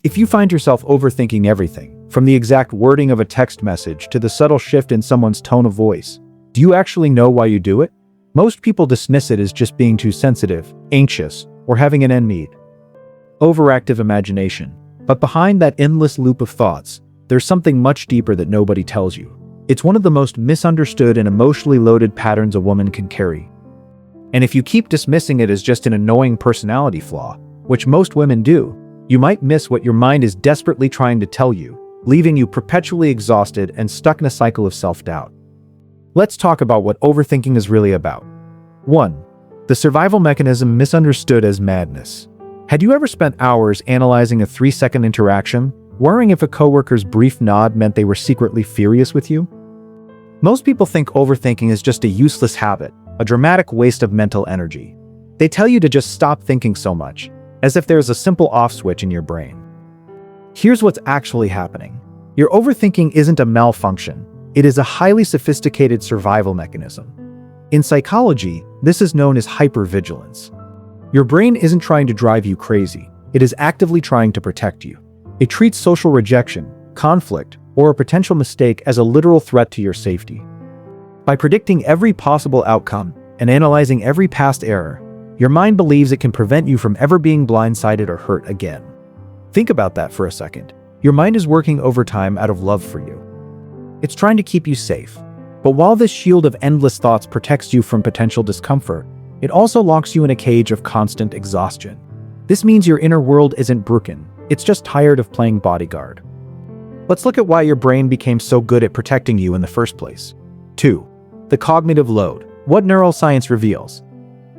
If you find yourself overthinking everything, from the exact wording of a text message to the subtle shift in someone's tone of voice, do you actually know why you do it? Most people dismiss it as just being too sensitive, anxious, or having an end need. Overactive imagination. But behind that endless loop of thoughts, there's something much deeper that nobody tells you. It's one of the most misunderstood and emotionally loaded patterns a woman can carry. And if you keep dismissing it as just an annoying personality flaw, which most women do, you might miss what your mind is desperately trying to tell you, leaving you perpetually exhausted and stuck in a cycle of self-doubt. Let's talk about what overthinking is really about. 1. The survival mechanism misunderstood as madness. Had you ever spent hours analyzing a 3-second interaction, worrying if a coworker's brief nod meant they were secretly furious with you? Most people think overthinking is just a useless habit, a dramatic waste of mental energy. They tell you to just stop thinking so much, as if there's a simple off switch in your brain. Here's what's actually happening. Your overthinking isn't a malfunction. It is a highly sophisticated survival mechanism. In psychology, this is known as hypervigilance. Your brain isn't trying to drive you crazy. It is actively trying to protect you. It treats social rejection, conflict, or a potential mistake as a literal threat to your safety. By predicting every possible outcome and analyzing every past error, your mind believes it can prevent you from ever being blindsided or hurt again. Think about that for a second. Your mind is working overtime out of love for you. It's trying to keep you safe. But while this shield of endless thoughts protects you from potential discomfort, it also locks you in a cage of constant exhaustion. This means your inner world isn't broken. It's just tired of playing bodyguard. Let's look at why your brain became so good at protecting you in the first place. 2. The cognitive load. What neuroscience reveals.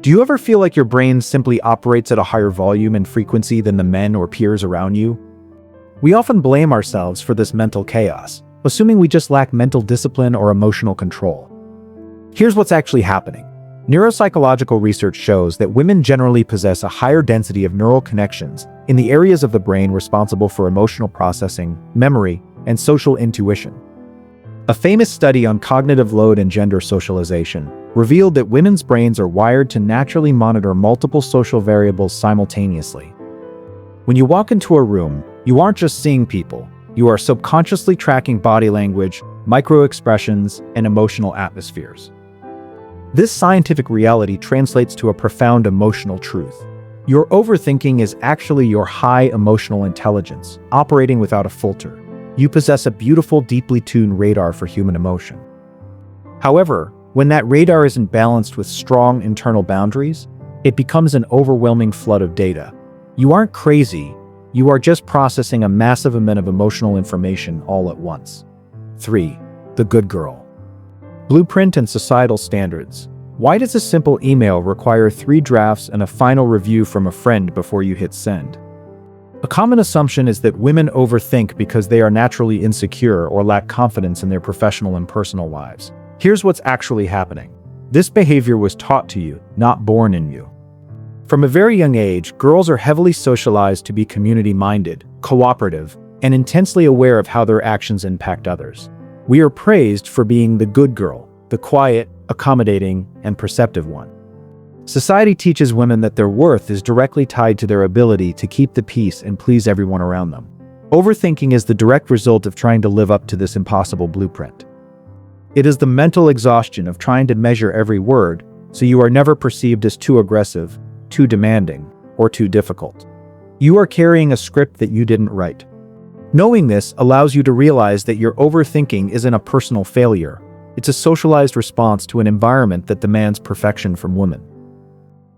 Do you ever feel like your brain simply operates at a higher volume and frequency than the men or peers around you? We often blame ourselves for this mental chaos, assuming we just lack mental discipline or emotional control. Here's what's actually happening. Neuropsychological research shows that women generally possess a higher density of neural connections in the areas of the brain responsible for emotional processing, memory, and social intuition. A famous study on cognitive load and gender socialization revealed that women's brains are wired to naturally monitor multiple social variables simultaneously. When you walk into a room, you aren't just seeing people. You are subconsciously tracking body language, micro-expressions, and emotional atmospheres. This scientific reality translates to a profound emotional truth. Your overthinking is actually your high emotional intelligence, operating without a filter. You possess a beautiful, deeply tuned radar for human emotion. However, when that radar isn't balanced with strong internal boundaries, it becomes an overwhelming flood of data. You aren't crazy. You are just processing a massive amount of emotional information all at once. 3. The good girl. Blueprint and societal standards. Why does a simple email require 3 drafts and a final review from a friend before you hit send? A common assumption is that women overthink because they are naturally insecure or lack confidence in their professional and personal lives. Here's what's actually happening. This behavior was taught to you, not born in you. From a very young age, girls are heavily socialized to be community-minded, cooperative, and intensely aware of how their actions impact others. We are praised for being the good girl, the quiet, accommodating, and perceptive one. Society teaches women that their worth is directly tied to their ability to keep the peace and please everyone around them. Overthinking is the direct result of trying to live up to this impossible blueprint. It is the mental exhaustion of trying to measure every word, so you are never perceived as too aggressive, too demanding, or too difficult. You are carrying a script that you didn't write. Knowing this allows you to realize that your overthinking isn't a personal failure. It's a socialized response to an environment that demands perfection from women.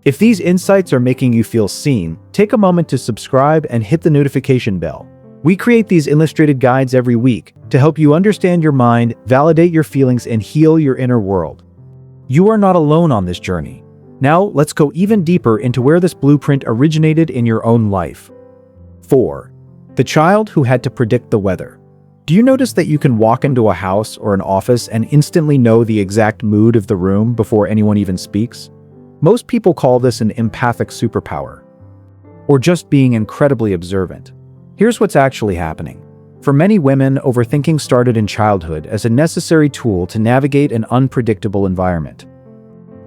If these insights are making you feel seen, take a moment to subscribe and hit the notification bell. We create these illustrated guides every week to help you understand your mind, validate your feelings, and heal your inner world. You are not alone on this journey. Now, let's go even deeper into where this blueprint originated in your own life. 4. The child who had to predict the weather. Do you notice that you can walk into a house or an office and instantly know the exact mood of the room before anyone even speaks? Most people call this an empathic superpower, or just being incredibly observant. Here's what's actually happening. For many women, overthinking started in childhood as a necessary tool to navigate an unpredictable environment.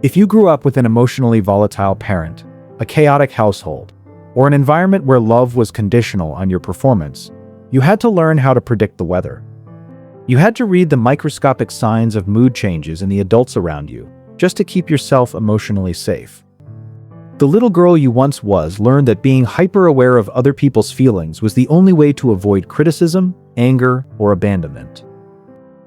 If you grew up with an emotionally volatile parent, a chaotic household, or an environment where love was conditional on your performance, you had to learn how to predict the weather. You had to read the microscopic signs of mood changes in the adults around you, just to keep yourself emotionally safe. The little girl you once was learned that being hyper-aware of other people's feelings was the only way to avoid criticism, anger, or abandonment.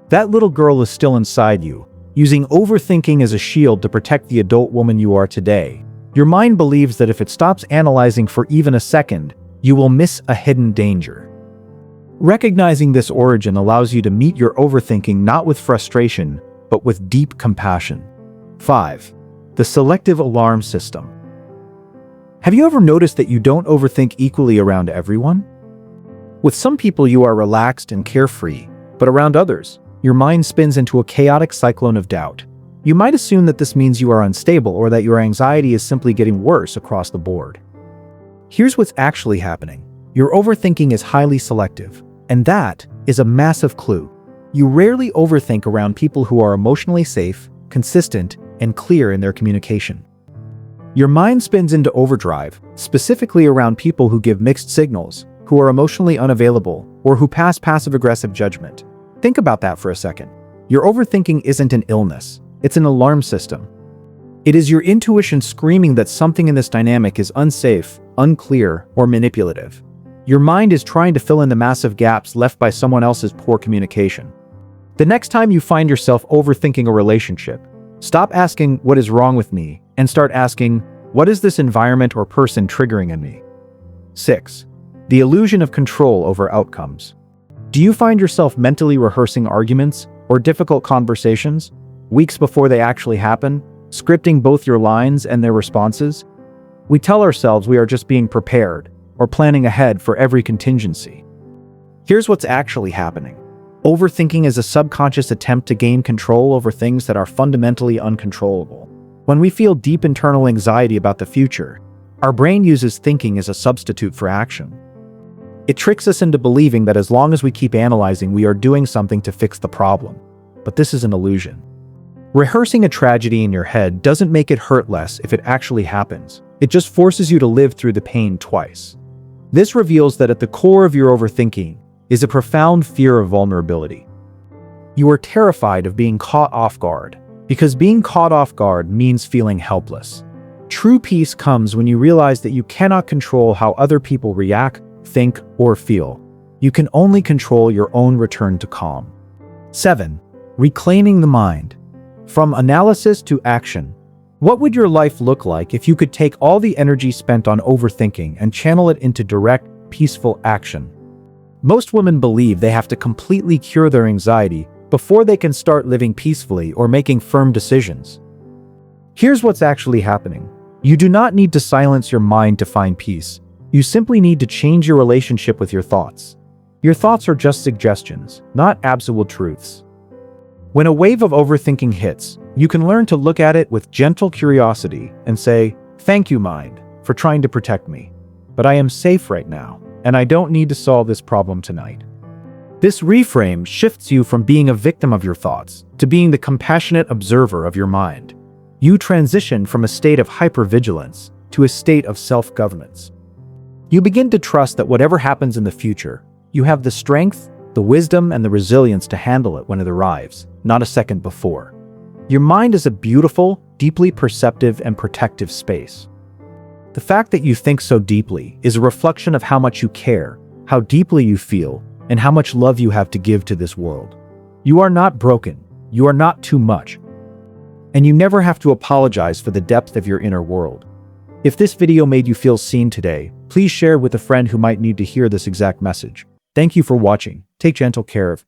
That little girl is still inside you, using overthinking as a shield to protect the adult woman you are today. Your mind believes that if it stops analyzing for even a second, you will miss a hidden danger. Recognizing this origin allows you to meet your overthinking not with frustration, but with deep compassion. 5. The selective alarm system. Have you ever noticed that you don't overthink equally around everyone? With some people you are relaxed and carefree, but around others, your mind spins into a chaotic cyclone of doubt. You might assume that this means you are unstable or that your anxiety is simply getting worse across the board. Here's what's actually happening. Your overthinking is highly selective, and that is a massive clue. You rarely overthink around people who are emotionally safe, consistent, and clear in their communication. Your mind spins into overdrive, specifically around people who give mixed signals, who are emotionally unavailable, or who pass passive-aggressive judgment. Think about that for a second. Your overthinking isn't an illness, it's an alarm system. It is your intuition screaming that something in this dynamic is unsafe, unclear, or manipulative. Your mind is trying to fill in the massive gaps left by someone else's poor communication. The next time you find yourself overthinking a relationship, stop asking, "What is wrong with me?" and start asking, "What is this environment or person triggering in me?" 6. The illusion of control over outcomes. Do you find yourself mentally rehearsing arguments or difficult conversations weeks before they actually happen, scripting both your lines and their responses? We tell ourselves we are just being prepared or planning ahead for every contingency. Here's what's actually happening. Overthinking is a subconscious attempt to gain control over things that are fundamentally uncontrollable. When we feel deep internal anxiety about the future, our brain uses thinking as a substitute for action. It tricks us into believing that as long as we keep analyzing, we are doing something to fix the problem. But this is an illusion. Rehearsing a tragedy in your head doesn't make it hurt less if it actually happens. It just forces you to live through the pain twice. This reveals that at the core of your overthinking is a profound fear of vulnerability. You are terrified of being caught off guard, because being caught off guard means feeling helpless. True peace comes when you realize that you cannot control how other people react, think, or feel. You can only control your own return to calm. 7. Reclaiming the mind. From analysis to action. What would your life look like if you could take all the energy spent on overthinking and channel it into direct, peaceful action? Most women believe they have to completely cure their anxiety before they can start living peacefully or making firm decisions. Here's what's actually happening. You do not need to silence your mind to find peace. You simply need to change your relationship with your thoughts. Your thoughts are just suggestions, not absolute truths. When a wave of overthinking hits, you can learn to look at it with gentle curiosity and say, "Thank you, mind, for trying to protect me. But I am safe right now, and I don't need to solve this problem tonight." This reframe shifts you from being a victim of your thoughts to being the compassionate observer of your mind. You transition from a state of hypervigilance to a state of self-governance. You begin to trust that whatever happens in the future, you have the strength, the wisdom, and the resilience to handle it when it arrives, not a second before. Your mind is a beautiful, deeply perceptive, and protective space. The fact that you think so deeply is a reflection of how much you care, how deeply you feel, and how much love you have to give to this world. You are not broken, you are not too much, and you never have to apologize for the depth of your inner world. If this video made you feel seen today, please share with a friend who might need to hear this exact message. Thank you for watching. Take gentle care of